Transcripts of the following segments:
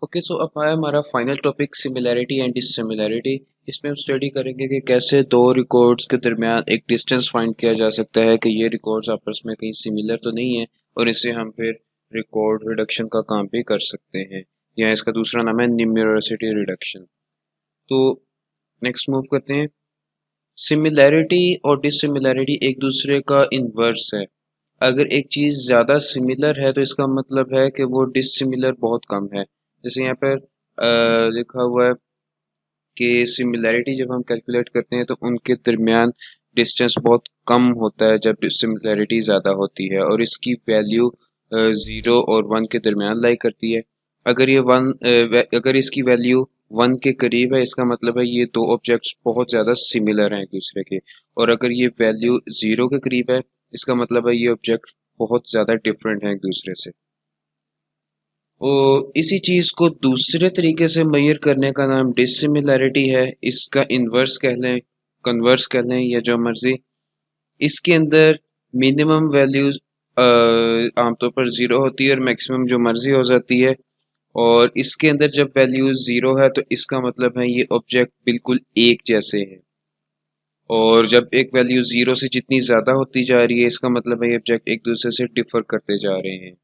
Okay, सो अब आया हमारा final topic similarity and dissimilarity. इसमें हम स्टडी करेंगे कि कैसे दो रिकॉर्ड्स के दरमियान एक डिस्टेंस फाइंड किया जा सकता है कि ये रिकॉर्ड्स आपस में कहीं सिमिलर तो नहीं है, और इससे हम फिर रिकॉर्ड रिडक्शन का काम भी कर सकते हैं। या इसका दूसरा नाम है न्यूमेरोसिटी रिडक्शन। तो नेक्स्ट मूव करते हैं। सिमिलैरिटी और डिसिमिलैरिटी एक दूसरे का इन्वर्स है। अगर एक चीज़ ज़्यादा सिमिलर है तो इसका मतलब है कि वो डिसिमिलर बहुत कम है। जैसे यहाँ पर लिखा हुआ है कि सिमिलैरिटी जब हम कैलकुलेट करते हैं तो उनके दरमियान डिस्टेंस बहुत कम होता है जब सिमिलैरिटी ज़्यादा होती है, और इसकी वैल्यू 0 और 1 के दरमियान लाई करती है। अगर इसकी वैल्यू 1 के करीब है, इसका मतलब है ये दो ऑब्जेक्ट्स बहुत ज़्यादा सिमिलर हैं एक दूसरे के। और अगर ये वैल्यू 0 के करीब है, इसका मतलब है ये ऑब्जेक्ट बहुत ज़्यादा डिफरेंट हैं एक दूसरे से। और इसी चीज़ को दूसरे तरीके से मेजर करने का नाम डिसिमिलैरिटी है। इसका इन्वर्स कह लें, कन्वर्स कह लें, या जो मर्जी। इसके अंदर मिनिमम वैल्यूज आमतौर पर ज़ीरो होती है और मैक्सिमम जो मर्जी हो जाती है। और इसके अंदर जब वैल्यू ज़ीरो है तो इसका मतलब है ये ऑब्जेक्ट बिल्कुल एक जैसे हैं। और जब एक वैल्यू ज़ीरो से जितनी ज़्यादा होती जा रही है, इसका मतलब है ये ऑब्जेक्ट एक दूसरे से डिफर करते जा रहे हैं।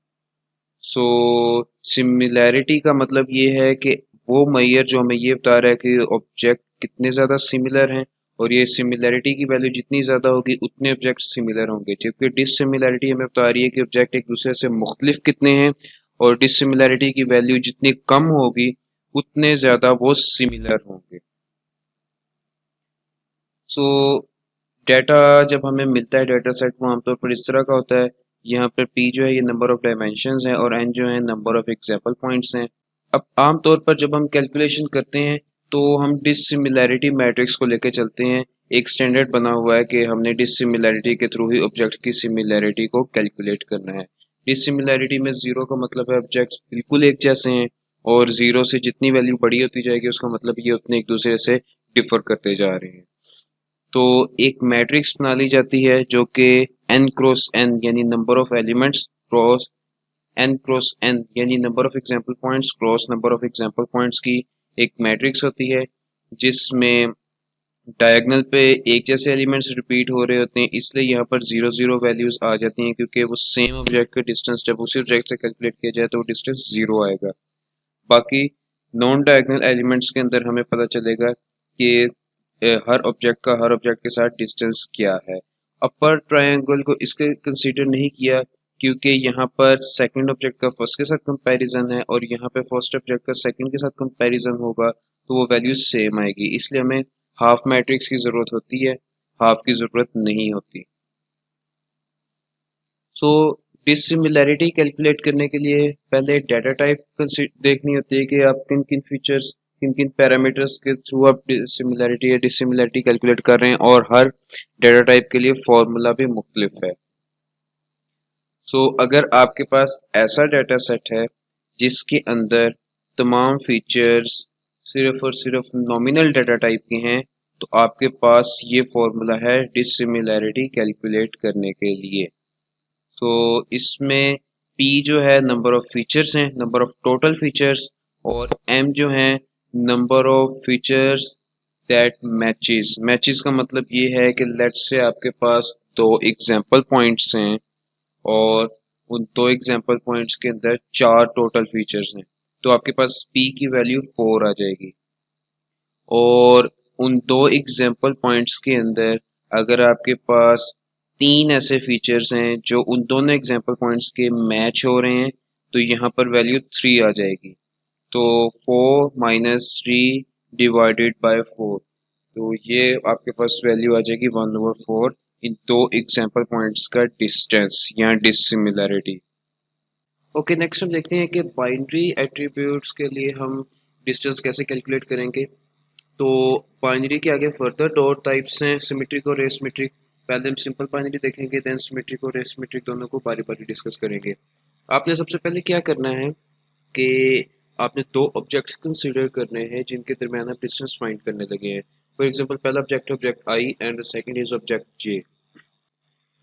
सो सिमिलैरिटी का मतलब ये है कि वो मैयर जो हमें ये बता रहा है कि ऑब्जेक्ट कितने ज़्यादा सिमिलर हैं, और ये सिमिलैरिटी की वैल्यू जितनी ज़्यादा होगी उतने ऑब्जेक्ट सिमिलर होंगे। जबकि डिसिमिलैरिटी हमें बता रही है कि ऑब्जेक्ट एक दूसरे से मुख्तलिफ कितने हैं, और डिसिमिलैरिटी की वैल्यू जितनी कम होगी उतने ज़्यादा वो सिमिलर होंगे। सो डाटा जब हमें मिलता है, डाटा सेट वो आमतौर पर इस तरह का होता है। यहाँ पर पी जो है ये नंबर ऑफ डायमेंशंस है, और एन जो है नंबर ऑफ एग्जाम्पल पॉइंट्स हैं। अब आम तौर पर जब हम कैलकुलेशन करते हैं तो हम डिसिमिलैरिटी मैट्रिक्स को लेकर चलते हैं। एक स्टैंडर्ड बना हुआ है कि हमने डिसिमिलैरिटी के थ्रू ही ऑब्जेक्ट की सिमिलैरिटी को कैलकुलेट करना है। डिसिमिलैरिटी में ज़ीरो का मतलब है ऑब्जेक्ट्स बिल्कुल एक जैसे हैं, और ज़ीरो से जितनी वैल्यू बड़ी होती जाएगी उसका मतलब ये उतने एक दूसरे से डिफर करते जा रहे हैं। तो एक मैट्रिक्स बना ली जाती है जो कि n क्रॉस n यानी number of elements cross n cross n यानी number of example points cross number of example points की एक मैट्रिक्स होती है, जिसमें डायगोनल पे एक जैसे एलिमेंट्स रिपीट हो रहे होते हैं। इसलिए यहाँ पर जीरो जीरो वैल्यूज आ जाती हैं, क्योंकि वो सेम ऑब्जेक्ट का डिस्टेंस जब उसी ऑब्जेक्ट से कैलकुलेट किया जाए तो वो डिस्टेंस जीरो आएगा। बाकी नॉन डायगोनल एलिमेंट्स के अंदर हमें पता चलेगा कि हर ऑब्जेक्ट के साथ डिस्टेंस क्या है। अपर ट्रायंगल को इसके कंसीडर नहीं किया, क्योंकि यहाँ पर सेकंड ऑब्जेक्ट का फर्स्ट के साथ कंपैरिजन है, और यहाँ पे फर्स्ट ऑब्जेक्ट का सेकंड के साथ कंपैरिजन होगा तो वो वैल्यू सेम आएगी। इसलिए हमें हाफ मैट्रिक्स की ज़रूरत होती है, हाफ की ज़रूरत नहीं होती। सो डिसिमिलैरिटी कैलकुलेट करने के लिए पहले डाटा टाइप देखनी होती है कि आप किन किन फीचर्स, किन किन पैरामीटर्स के थ्रू आप सिमिलैरिटी या डिसिमिलैरिटी कैलकुलेट कर रहे हैं, और हर डाटा टाइप के लिए फॉर्मूला भी मुख्तलिफ है। अगर आपके पास ऐसा डाटा सेट है जिसके अंदर तमाम फीचर्स सिर्फ और सिर्फ नॉमिनल डाटा टाइप के हैं, तो आपके पास ये फॉर्मूला है डिसिमिलैरिटी कैलकुलेट करने के लिए। तो इसमें P जो है नंबर ऑफ फीचर्स हैं, नंबर ऑफ टोटल फीचर्स, और M जो है number of features that matches. Matches का मतलब ये है कि लेट्स से आपके पास दो एग्जांपल पॉइंट्स हैं, और उन दो एग्जांपल पॉइंट्स के अंदर चार टोटल फीचर्स हैं, तो आपके पास P की वैल्यू 4 आ जाएगी। और उन दो एग्जांपल पॉइंट्स के अंदर अगर आपके पास तीन ऐसे फीचर्स हैं जो उन दोनों एग्जांपल पॉइंट्स के मैच हो रहे हैं, तो यहाँ पर वैल्यू 3 आ जाएगी। तो 4 माइनस 3 डिवाइडेड बाय 4, तो ये आपके पास वैल्यू आ जाएगी 1/4 इन दो एग्जांपल पॉइंट्स का डिस्टेंस या डिसिमिलैरिटी। ओके, नेक्स्ट हम देखते हैं कि बाइनरी एट्रीब्यूट्स के लिए हम डिस्टेंस कैसे कैलकुलेट करेंगे। तो बाइनरी के आगे फर्दर दो टाइप्स हैं, सिमेट्रिक और एसिमेट्रिक। पहले हम सिंपल बाइनरी देखेंगे, देन सिमेट्रिक और एसिमेट्रिक दोनों को बारी बारी डिस्कस करेंगे। आपने सबसे पहले क्या करना है कि आपने दो ऑब्जेक्ट्स कंसीडर करने हैं जिनके दरमियान आप डिस्टेंस फाइंड करने लगे हैं। फॉर एग्जांपल पहला object I and the second is object J.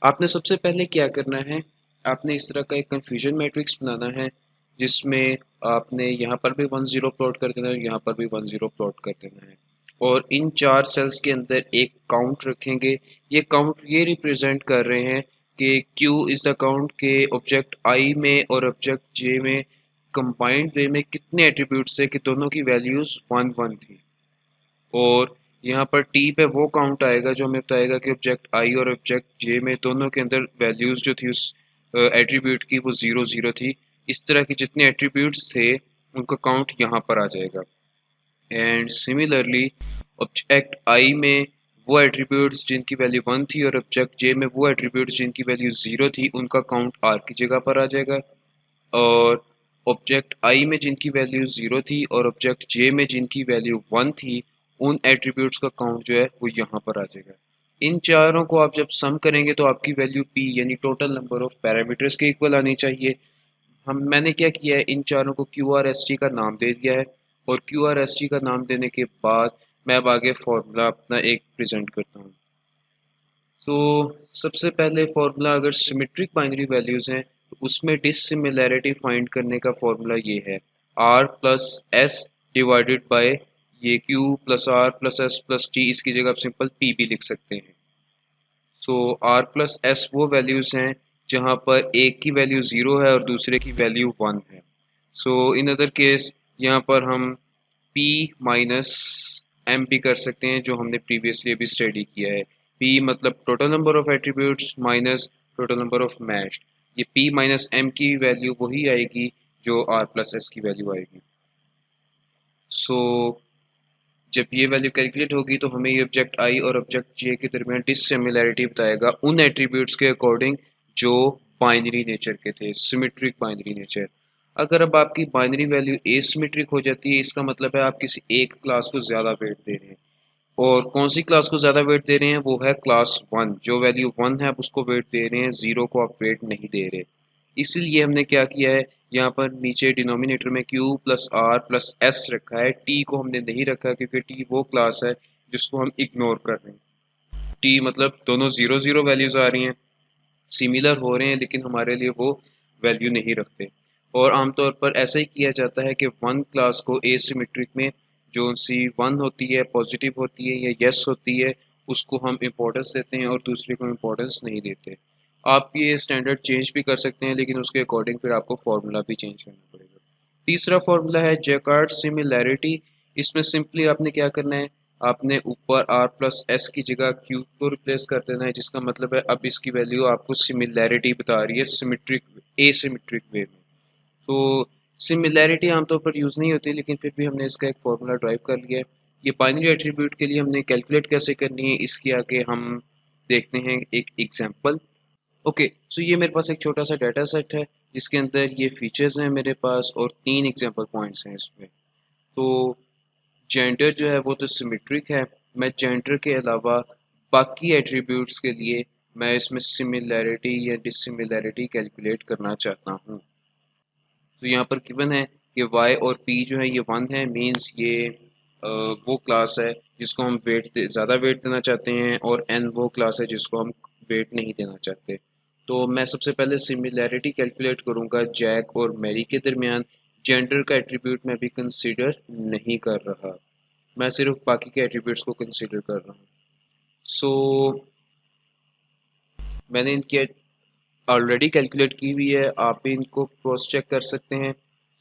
आपने सबसे पहले क्या करना है, आपने इस तरह का एक कन्फ्यूजन मैट्रिक्स बनाना है जिसमें आपने यहाँ पर भी 10 प्लॉट कर देना है, यहाँ पर भी 10 प्लॉट कर देना है। और इन 4 सेल्स के अंदर एक काउंट रखेंगे। ये काउंट ये रिप्रेजेंट कर रहे हैं कि Q इज़ द काउंट के ऑब्जेक्ट I में और ऑब्जेक्ट J में कंबाइंड वे में कितने एट्रीब्यूट्स थे कि दोनों की वैल्यूज़ 1 1 थी। और यहाँ पर T पे वो काउंट आएगा जो हमें बताएगा कि ऑब्जेक्ट I और ऑब्जेक्ट J में दोनों के अंदर वैल्यूज़ जो थी उस एट्रीब्यूट की वो 0 0 थी। इस तरह के जितने एट्रीब्यूट्स थे उनका काउंट यहाँ पर आ जाएगा। एंड सिमिलरली ऑब्जेक्ट I में वो एट्रीब्यूट्स जिनकी वैल्यू 1 थी और ऑब्जेक्ट J में वो एट्रीब्यूट्स जिनकी वैल्यू 0 थी उनका काउंट R की जगह पर आ जाएगा। और ऑब्जेक्ट I में जिनकी वैल्यू 0 थी और ऑब्जेक्ट J में जिनकी वैल्यू 1 थी उन एट्रीब्यूट्स का काउंट जो है वो यहाँ पर आ जाएगा। इन चारों को आप जब सम करेंगे तो आपकी वैल्यू P यानी टोटल नंबर ऑफ पैरामीटर्स के इक्वल आनी चाहिए। मैंने क्या किया है, इन चारों को QRST का नाम दे दिया है और QRST का नाम देने के बाद मैं अब आगे फॉर्मूला अपना एक प्रेजेंट करता हूँ। तो सबसे पहले फॉर्मूला अगर सिमेट्रिक बाइनरी वैल्यूज़ हैं तो उसमें डिसिमिलैरिटी फाइंड करने का फॉर्मूला ये है R plus S divided by ये Q plus R plus S plus T, इसकी जगह आप सिंपल P भी लिख सकते हैं। सो R प्लस एस वो वैल्यूज़ हैं जहाँ पर एक की वैल्यू 0 है और दूसरे की वैल्यू 1 है। सो इन अदर केस यहाँ पर हम P माइनस M भी कर सकते हैं जो हमने प्रीवियसली अभी स्टडी किया है। P मतलब total number of attributes minus total number of matched. ये P माइनस M की वैल्यू वही आएगी जो R प्लस एस की वैल्यू आएगी। सो जब ये वैल्यू कैलकुलेट होगी तो हमें ये ऑब्जेक्ट I और ऑब्जेक्ट J के दरमियान डिसिमिलैरिटी बताएगा उन एट्रीब्यूट्स के अकॉर्डिंग जो बाइनरी नेचर के थे, सिमेट्रिक बाइनरी नेचर। अगर अब आपकी बाइनरी वैल्यू एसिमेट्रिक हो जाती है इसका मतलब है आप किसी एक क्लास को ज़्यादा वेट दे रहे हैं। और कौन सी क्लास को ज़्यादा वेट दे रहे हैं, वो है क्लास 1। जो वैल्यू 1 है आप उसको वेट दे रहे हैं, 0 को आप वेट नहीं दे रहे। इसीलिए हमने क्या किया है, यहाँ पर नीचे डिनोमिनेटर में Q plus R plus S रखा है। T को हमने नहीं रखा क्योंकि T वो क्लास है जिसको हम इग्नोर कर रहे हैं। T मतलब दोनों 0 0 वैल्यूज़ आ रही हैं, सिमिलर हो रहे हैं लेकिन हमारे लिए वो वैल्यू नहीं रखते। और आमतौर पर ऐसा ही किया जाता है कि 1 क्लास को एसिमेट्रिक में जो सी 1 होती है, पॉजिटिव होती है या यस होती है, उसको हम इम्पोर्टेंस देते हैं और दूसरे को इम्पोर्टेंस नहीं देते। आप ये स्टैंडर्ड चेंज भी कर सकते हैं लेकिन उसके अकॉर्डिंग फिर आपको फार्मूला भी चेंज करना पड़ेगा। तीसरा फार्मूला है जैकार्ड सिमिलैरिटी। इसमें सिंपली आपने क्या करना है, आपने ऊपर R प्लस एस की जगह Q को रिप्लेस कर देना है, जिसका मतलब है अब इसकी वैल्यू आपको सिमिलैरिटी बता रही है सिमेट्रिक एसिमेट्रिक वे में। तो सिमिलैरिटी आमतौर पर यूज़ नहीं होती लेकिन फिर भी हमने इसका एक फार्मूला ड्राइव कर लिया है। ये बाइनरी एट्रीब्यूट के लिए हमने कैलकुलेट कैसे करनी है इसके आगे हम देखते हैं एक एग्जांपल। ओके, सो ये मेरे पास एक छोटा सा डाटा सेट है जिसके अंदर ये फीचर्स हैं मेरे पास और 3 एग्जांपल पॉइंट्स हैं इसमें। तो जेंडर जो है वो तो सिमेट्रिक है। मैं जेंडर के अलावा बाकी एट्रीब्यूट्स के लिए मैं इसमें सिमिलैरिटी या डिसिमिलैरिटी कैलकुलेट करना चाहता हूँ। तो यहाँ पर गिवन है कि y और p जो है ये 1 है, मींस ये वो क्लास है जिसको हम ज़्यादा वेट देना चाहते हैं और n वो क्लास है जिसको हम वेट नहीं देना चाहते। तो मैं सबसे पहले सिमिलैरिटी कैलकुलेट करूँगा जैक और मैरी के दरमियान। जेंडर का एट्रीब्यूट मैं भी कंसीडर नहीं कर रहा, मैं सिर्फ बाकी के एट्रीब्यूट्स को कंसीडर कर रहा हूँ। सो मैंने इनकी ऑलरेडी कैलकुलेट की हुई है, आप भी इनको क्रॉस चेक कर सकते हैं।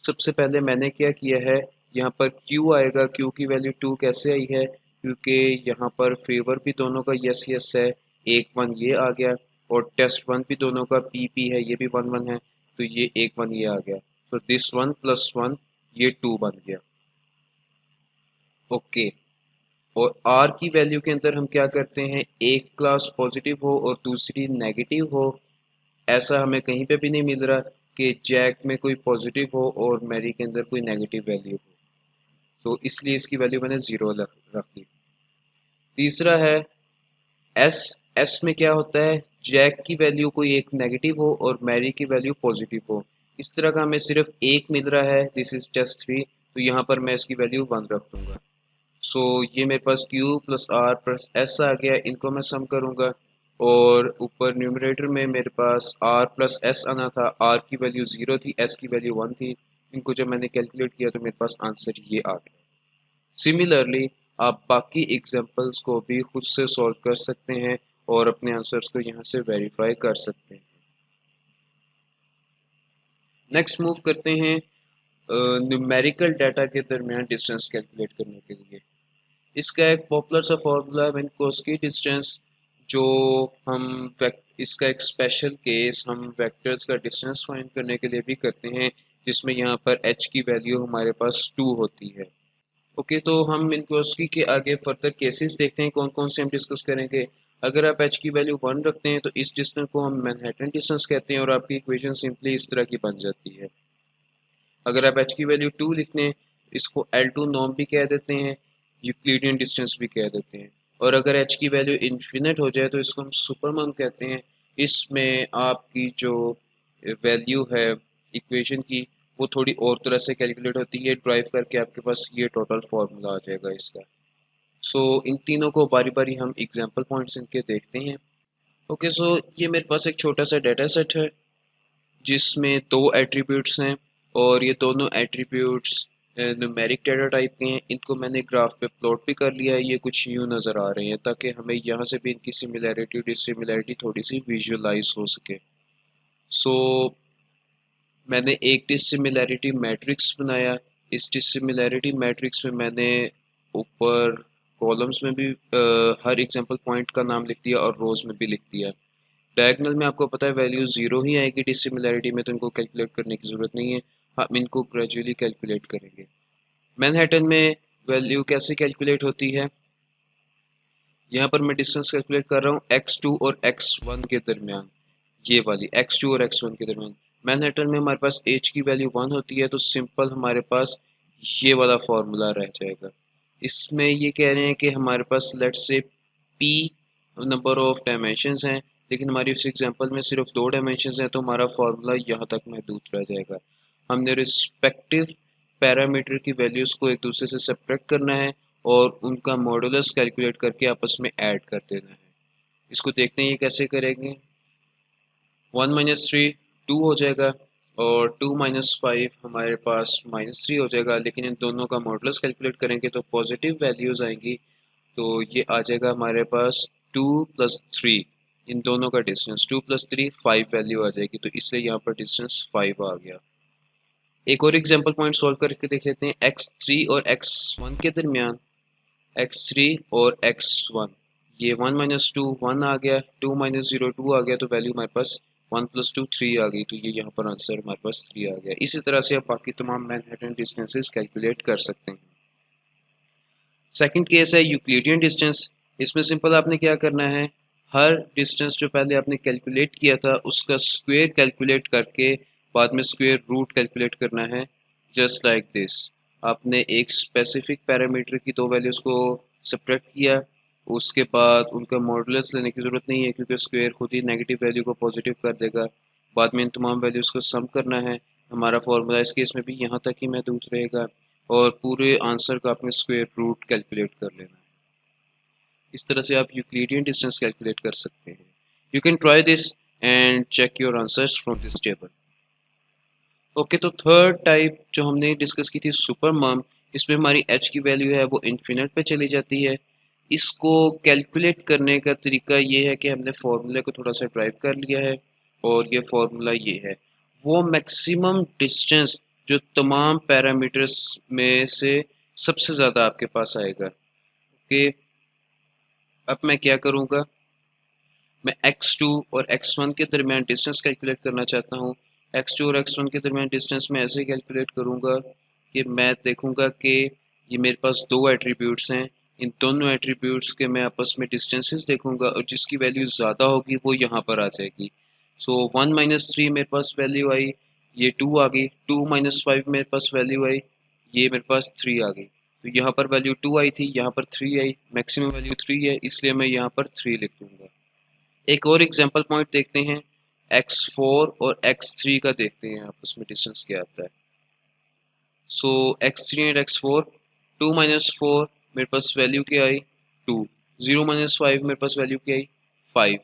सबसे पहले मैंने क्या किया है, यहाँ पर Q आएगा, Q की वैल्यू 2 कैसे आई है, क्योंकि यहाँ पर फेवर भी दोनों का यस यस है, एक 1 ये आ गया, और टेस्ट 1 भी दोनों का PP है, ये भी 1 1 है, तो ये एक 1 ये आ गया। तो दिस 1 प्लस 1 ये 2 बन गया। ओके, और R की वैल्यू के अंदर हम क्या करते हैं, एक क्लास पॉजिटिव हो और दूसरी नेगेटिव हो। ऐसा हमें कहीं पे भी नहीं मिल रहा कि जैक में कोई पॉजिटिव हो और मैरी के अंदर कोई नेगेटिव वैल्यू हो, तो इसलिए इसकी वैल्यू मैंने 0 रख दी। तीसरा है एस। एस में क्या होता है, जैक की वैल्यू कोई एक नेगेटिव हो और मैरी की वैल्यू पॉजिटिव हो। इस तरह का हमें सिर्फ एक मिल रहा है, दिस इज टेस्ट 3, तो यहाँ पर मैं इसकी वैल्यू 1 रख दूँगा। सो ये मेरे पास Q plus R plus S आ गया, इनको मैं सम करूँगा और ऊपर न्यूमरेटर में मेरे पास r प्लस एस आना था। r की वैल्यू 0 थी, s की वैल्यू 1 थी। इनको जब मैंने कैलकुलेट किया तो मेरे पास आंसर ये आ गया। सिमिलरली आप बाकी एग्जांपल्स को भी खुद से सॉल्व कर सकते हैं और अपने आंसर्स को यहाँ से वेरीफाई कर सकते हैं। नेक्स्ट मूव करते हैं न्यूमेरिकल डाटा के दरमियान डिस्टेंस कैलकुलेट करने के लिए। इसका एक पॉपुलर सा फॉर्मूला है मिन्कोस्की डिस्टेंस, जो हम इसका एक स्पेशल केस हम वेक्टर्स का डिस्टेंस फाइंड करने के लिए भी करते हैं, जिसमें यहाँ पर h की वैल्यू हमारे पास 2 होती है। ओके, तो हम मिन्कोस्की के आगे फर्दर केसेस देखते हैं कौन कौन से हम डिस्कस करेंगे। अगर आप h की वैल्यू 1 रखते हैं तो इस डिस्टेंस को हम मैनहट्टन डिस्टेंस कहते हैं और आपकी इक्वेशन सिंपली इस तरह की बन जाती है। अगर आप h की वैल्यू 2 लिख लें, इसको L2 नॉर्म भी कह देते हैं, यूक्लिडियन डिस्टेंस भी कह देते हैं। और अगर h की वैल्यू इन्फिनिट हो जाए तो इसको हम सुपरमम कहते हैं। इसमें आपकी जो वैल्यू है इक्वेशन की वो थोड़ी और तरह से कैलकुलेट होती है, ड्राइव करके आपके पास ये टोटल फार्मूला आ जाएगा इसका। सो इन तीनों को बारी बारी हम एग्जांपल पॉइंट्स इनके देखते हैं। ओके, सो ये मेरे पास एक छोटा सा डाटा सेट है जिसमें 2 एट्रीब्यूट्स हैं और ये दोनों एट्रीब्यूट्स न्यूमेरिक डाटा टाइप के हैं। इनको मैंने ग्राफ पे प्लॉट भी कर लिया है, ये कुछ यूँ नज़र आ रहे हैं ताकि हमें यहाँ से भी इनकी सिमिलैरिटी डिसिमिलैरिटी थोड़ी सी विजुअलाइज हो सके। सो मैंने एक डिसिमिलैरिटी मैट्रिक्स बनाया। इस डिसिमिलैरिटी मैट्रिक्स में मैंने ऊपर कॉलम्स में भी हर एग्जांपल पॉइंट का नाम लिख दिया और रोज़ में भी लिख दिया। डायगोनल में आपको पता है वैल्यू 0 ही आएगी डिसिमिलैरिटी में, तो इनको कैलकुलेट करने की ज़रूरत नहीं है, हम इनको ग्रेजुअली कैलकुलेट करेंगे। मैनहट्टन में वैल्यू कैसे कैलकुलेट होती है, यहाँ पर मैं डिस्टेंस कैलकुलेट कर रहा हूँ x2 और x1 के दरमियान, ये वाली x2 और x1 के दरमियान। मैनहट्टन में हमारे पास h की वैल्यू 1 होती है, तो सिंपल हमारे पास ये वाला फॉर्मूला रह जाएगा। इसमें ये कह रहे हैं कि हमारे पास let's say p number of dimensions हैं, लेकिन हमारी उस एग्जांपल में सिर्फ 2 डायमेंशंस हैं, तो हमारा फार्मूला यहाँ तक महदूद रह जाएगा। हमने रिस्पेक्टिव पैरामीटर की वैल्यूज़ को एक दूसरे से सेपरेट करना है और उनका मॉडुलस कैलकुलेट करके आपस में ऐड कर देना है। इसको देखते हैं ये कैसे करेंगे। 1 माइनस 3 2 हो जाएगा और 2 माइनस 5 हमारे पास -3 हो जाएगा, लेकिन इन दोनों का मॉडुलस कैलकुलेट करेंगे तो पॉजिटिव वैल्यूज़ आएंगी, तो ये आ जाएगा हमारे पास 2 प्लस 3, इन दोनों का डिस्टेंस 2 प्लस 3 5 वैल्यू आ जाएगी, तो इसलिए यहाँ पर डिस्टेंस 5 आ गया। एक और एग्जांपल पॉइंट सॉल्व करके देख लेते हैं। x3 और x1 के दरमियान, x3 और x1, ये 1 माइनस 2 1 आ गया, 2 माइनस 0 2 आ गया, तो वैल्यू हमारे पास 1 प्लस 2 3 आ गई, तो ये यहाँ पर आंसर हमारे पास 3 आ गया। इसी तरह से आप बाकी तमाम मैनहट्टन डिस्टेंसेस कैलकुलेट कर सकते हैं। सेकंड केस है यूक्लिडियन डिस्टेंस। इसमें सिंपल आपने क्या करना है, हर डिस्टेंस जो पहले आपने कैलकुलेट किया था उसका स्क्वायर कैलकुलेट करके बाद में स्क्वायर रूट कैलकुलेट करना है, जस्ट लाइक दिस। आपने एक स्पेसिफिक पैरामीटर की 2 वैल्यूज़ को सेपरेट किया, उसके बाद उनका मॉडुलस लेने की ज़रूरत नहीं है क्योंकि स्क्वायर खुद ही नेगेटिव वैल्यू को पॉजिटिव कर देगा। बाद में इन तमाम वैल्यूज़ को सम करना है। हमारा फॉर्मूला इस केस में भी यहाँ तक ही महदूद रहेगा और पूरे आंसर का आपने स्क्वायर रूट कैलकुलेट कर लेना है। इस तरह से आप यूक्लिडियन डिस्टेंस कैलकुलेट कर सकते हैं। You can try this and check your answers from this table. Okay, तो थर्ड टाइप जो हमने डिस्कस की थी सुपरमम, इसमें हमारी h की वैल्यू है वो इन्फिनिट पे चली जाती है। इसको कैलकुलेट करने का तरीका ये है कि हमने फार्मूले को थोड़ा सा ड्राइव कर लिया है और ये फार्मूला ये है, वो मैक्सिमम डिस्टेंस जो तमाम पैरामीटर्स में से सबसे ज़्यादा आपके पास आएगा। ओके, अब मैं क्या करूँगा, मैं x2 और x1 के दरमियान डिस्टेंस कैलकुलेट करना चाहता हूँ। x2 और x1 के दरमियान डिस्टेंस मैं ऐसे कैलकुलेट करूँगा कि मैं देखूँगा कि ये मेरे पास 2 एट्रीब्यूट्स हैं, इन दोनों एट्रीब्यूट्स के मैं आपस में डिस्टेंसेस देखूँगा और जिसकी वैल्यू ज़्यादा होगी वो यहाँ पर आ जाएगी। सो 1 माइनस 3 मेरे पास वैल्यू आई, ये 2 आ गई, 2 माइनस 5 मेरे पास वैल्यू आई, ये मेरे पास 3 आ गई, तो यहाँ पर वैल्यू 2 आई थी, यहाँ पर 3 आई, मैक्सिमम वैल्यू 3 है इसलिए मैं यहाँ पर 3 लिख दूँगा। एक और एग्जांपल पॉइंट देखते हैं, x4 और x3 का देखते हैं आपस में डिस्टेंस क्या आता है। सो x3 एंड x4, 2 माइनस 4 मेरे पास वैल्यू क्या आई 2, 0 माइनस 5 मेरे पास वैल्यू क्या आई 5,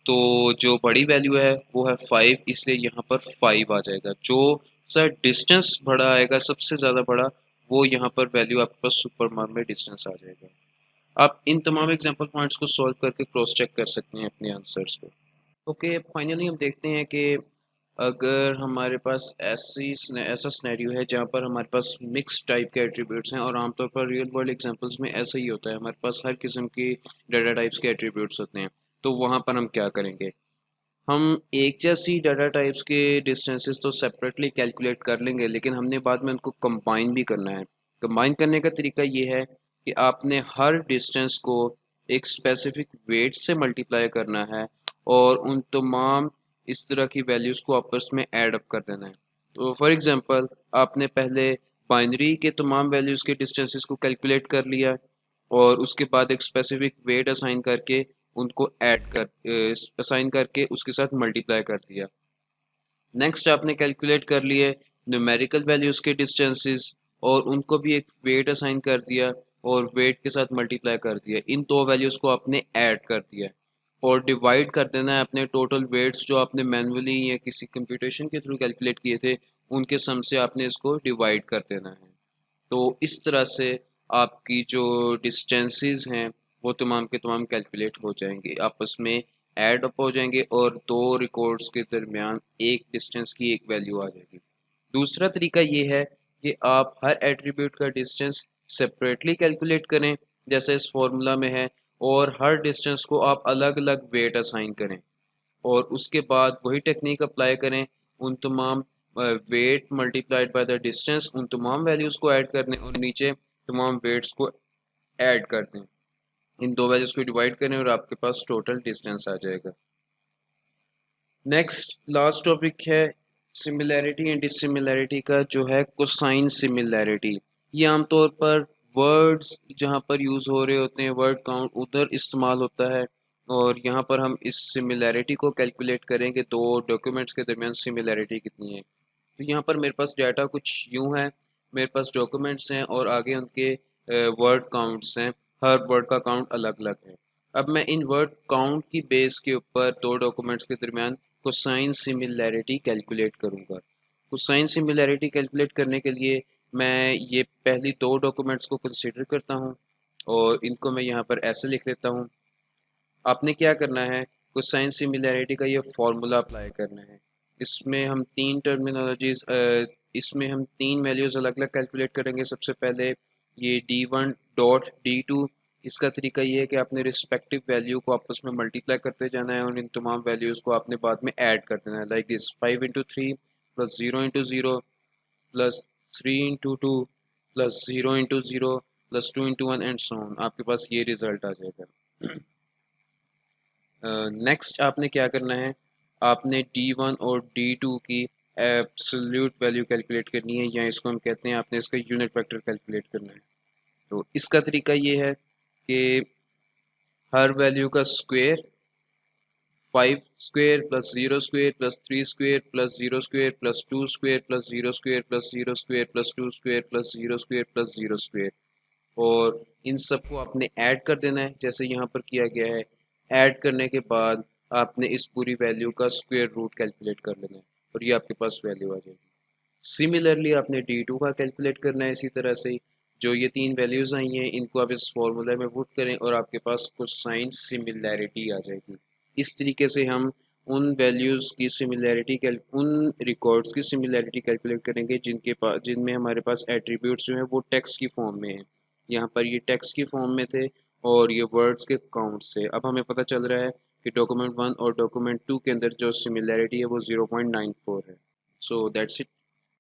तो जो बड़ी वैल्यू है वो है 5, इसलिए यहाँ पर 5 आ जाएगा। जो सर डिस्टेंस बड़ा आएगा सबसे ज़्यादा बड़ा, वो यहाँ पर वैल्यू आपके पास सुपर मार्क में डिस्टेंस आ जाएगा। आप इन तमाम एग्जांपल पॉइंट्स को सॉल्व करके क्रॉस चेक कर सकते हैं अपने आंसर्स को। ओके, फाइनली हम देखते हैं कि अगर हमारे पास ऐसा सिनेरियो है जहाँ पर हमारे पास मिक्स टाइप के एट्रीब्यूट्स हैं, और आमतौर पर रियल वर्ल्ड एग्जांपल्स में ऐसा ही होता है, हमारे पास हर किस्म की डाटा टाइप्स के एट्रीब्यूट्स होते हैं। तो वहाँ पर हम क्या करेंगे, हम एक जैसी डाटा टाइप्स के डिस्टेंसेस तो सेपरेटली कैलकुलेट कर लेंगे, लेकिन हमने बाद में उनको कंबाइन भी करना है। कंबाइन करने का तरीका ये है कि आपने हर डिस्टेंस को एक स्पेसिफिक वेट से मल्टीप्लाई करना है और उन तमाम इस तरह की वैल्यूज़ को आपस में ऐड अप कर देना है। तो फॉर एग्जांपल आपने पहले बाइनरी के तमाम वैल्यूज़ के डिस्टेंसेस को कैलकुलेट कर लिया और उसके बाद एक स्पेसिफिक वेट असाइन करके उनको ऐड कर असाइन करके उसके साथ मल्टीप्लाई कर दिया। नेक्स्ट आपने कैलकुलेट कर लिए न्यूमेरिकल वैल्यूज़ के डिस्टेंसेस और उनको भी एक वेट असाइन कर दिया और वेट के साथ मल्टीप्लाई कर दिया। इन दो वैल्यूज़ को आपने ऐड कर दिया और डिवाइड कर देना है अपने टोटल वेट्स जो आपने मैनुअली या किसी कंप्यूटेशन के थ्रू कैलकुलेट किए थे, उनके सम से आपने इसको डिवाइड कर देना है। तो इस तरह से आपकी जो डिस्टेंसेस हैं वो तमाम के तमाम कैलकुलेट हो जाएंगे, आपस में ऐड अप हो जाएंगे और दो रिकॉर्ड्स के दरमियान एक डिस्टेंस की एक वैल्यू आ जाएगी। दूसरा तरीका ये है कि आप हर एट्रीब्यूट का डिस्टेंस सेपरेटली कैलकुलेट करें जैसे इस फॉर्मूला में है, और हर डिस्टेंस को आप अलग अलग वेट असाइन करें और उसके बाद वही टेक्निक अप्लाई करें, उन तमाम weight multiplied by the distance, उन तमाम वैल्यूज़ को ऐड करने और नीचे तमाम वेट्स को ऐड कर दें, इन दो वैल्यूज़ को डिवाइड करें और आपके पास टोटल डिस्टेंस आ जाएगा। नेक्स्ट लास्ट टॉपिक है सिमिलैरिटी एंड डिसिमिलैरिटी का, जो है कोसाइन सिमिलैरिटी। ये आमतौर पर वर्ड्स जहाँ पर यूज़ हो रहे होते हैं, वर्ड काउंट उधर इस्तेमाल होता है, और यहाँ पर हम इस सिमिलैरिटी को कैलकुलेट करेंगे दो डॉक्यूमेंट्स के दरमियान सिमिलैरिटी कितनी है। तो यहाँ पर मेरे पास डाटा कुछ यूँ है, मेरे पास डॉक्यूमेंट्स हैं और आगे उनके वर्ड काउंट्स हैं, हर वर्ड का काउंट अलग अलग है। अब मैं इन वर्ड काउंट की बेस के ऊपर दो डॉक्यूमेंट्स के दरमियान कोसाइन सिमिलैरिटी कैलकुलेट करूँगा। कोसाइन सिमिलैरिटी कैलकुलेट करने के लिए मैं ये पहली दो डॉक्यूमेंट्स को कंसिडर करता हूँ और इनको मैं यहाँ पर ऐसे लिख लेता हूँ। आपने क्या करना है, कोसाइन सिमिलैरिटी का ये फॉर्मूला अप्लाई करना है। इसमें हम तीन टर्मिनोलॉजीज इसमें हम तीन वैल्यूज़ अलग अलग कैलकुलेट करेंगे। सबसे पहले ये d1 डॉट d2, इसका तरीका ये है कि आपने रिस्पेक्टिव वैल्यू को आपस में मल्टीप्लाई करते जाना है और इन तमाम वैल्यूज़ को आपने बाद में ऐड कर देना है, like this 5 into 3 plus 0 into 0 plus 3 into 2 plus 0 into 0 plus 2 into 1 and so on. आपके पास ये रिजल्ट आ जाएगा। नेक्स्ट आपने क्या करना है, आपने D1 और D2 की एब्सोल्यूट वैल्यू कैलकुलेट करनी है, या इसको हम कहते हैं आपने इसका यूनिट वेक्टर कैलकुलेट करना है। तो इसका तरीका ये है कि हर वैल्यू का square 5 square plus 0 square plus 3 square plus 0 square plus 2 square plus 0 square plus 0 square plus 2 square plus 0 square plus 0 square, और इन सबको आपने ऐड कर देना है जैसे यहाँ पर किया गया है। ऐड करने के बाद आपने इस पूरी वैल्यू का स्क्वायर रूट कैलकुलेट कर लेना है और ये आपके पास वैल्यू आ जाएगी। सिमिलरली आपने D2 का कैलकुलेट करना है इसी तरह से ही। जो ये तीन वैल्यूज़ आई हैं इनको आप इस फॉर्मूला में पुट करें और आपके पास कोसाइन सिमिलैरिटी आ जाएगी। इस तरीके से हम उन वैल्यूज़ की सिमिलैरिटी उन रिकॉर्ड्स की सिमिलैरिटी कैलकुलेट करेंगे जिनमें हमारे पास एट्रीब्यूट्स जो हैं वो टेक्स्ट की फॉर्म में हैं। यहाँ पर ये टेक्स्ट की फॉर्म में थे और ये वर्ड्स के काउंट से। अब हमें पता चल रहा है कि डॉक्यूमेंट 1 और डॉक्यूमेंट 2 के अंदर जो सिमिलैरिटी है वो 0.94 है। So that's it.